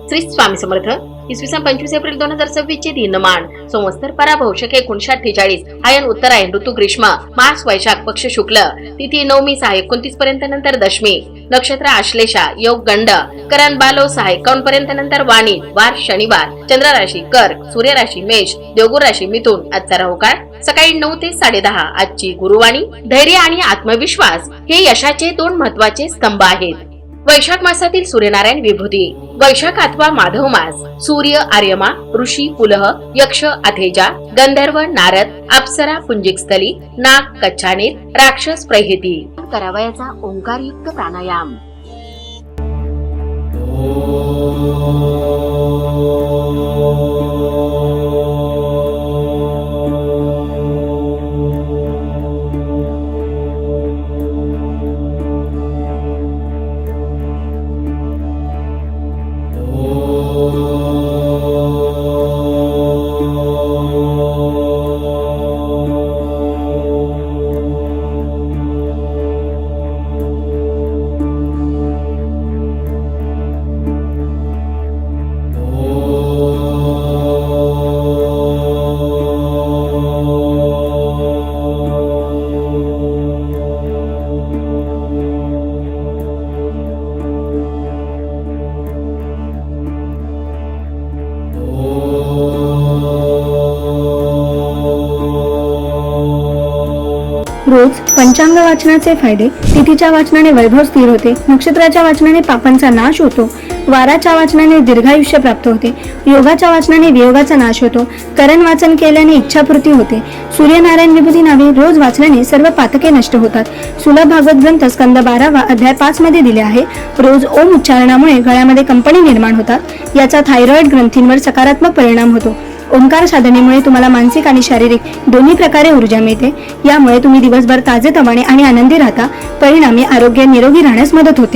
श्री स्वामी समर्थ. इसवी सन 25 एप्रिल 2026 चे दिनमान संवत्सर पराभव शक 1948 आयन उत्तरायण ऋतू ग्रीष्म मास वैशाख पक्ष शुक्ल तिथी नवमी 6:29 पर्यंत नंतर दशमी नक्षत्र आश्लेषा योग गंड करण बालो 6:51 पर्यंत नंतर वाणी वार शनिवार चंद्र राशी कर्क सूर्य राशी मेष देवगुरु राशी मिथुन. आजचा राहू काळ सकाळी 9 ते 10:30. आजची गुरुवाणी धैर्य आणि आत्मविश्वास हे यशाचे 2 महत्वाचे स्तंभ आहेत. वैशाख मासातील सूर्यनारायण विभूती. वैशाख अथवा माधव मास. सूर्य आर्यमा ऋषी पुलह यक्ष अथेजा गंधर्व नारद अप्सरा पुंजिक स्थली नाग कच्छानेर राक्षस प्रहिती. करावयाचा ओंकारयुक्त प्राणायाम. रोज पंचांग वाचनाचे फायदे. तिथीच्या वाचनाने वैभव स्थिर होते. नक्षत्राच्या वाचनाने पापांचा नाश होतो. वाराच्या वाचनाने दीर्घायुष्य प्राप्त होते. योगाच्या वाचनाने वियोगाचा नाश होतो. करण वाचन केल्याने इच्छापूर्ती होते. सूर्यनारायण विभूती नावे रोज वाचल्याने सर्व पातके नष्ट होतात. सुलभ भागवत ग्रंथ स्कंद 12 अध्याय 5 मध्ये दिले आहे. रोज ओम उच्चारणामुळे गळ्यामध्ये कंपनी निर्माण होतात. याचा थायरॉइड ग्रंथींवर सकारात्मक परिणाम होतो. ओंकार साधनेमुळे तुम्हाला मानसिक आणि शारीरिक दोन्ही प्रकारे ऊर्जा मिळते. यामुळे तुम्ही दिवसभर ताजेतवाने आणि आनंदी राहता. परिणामी आरोग्य निरोगी राहण्यास मदत होते.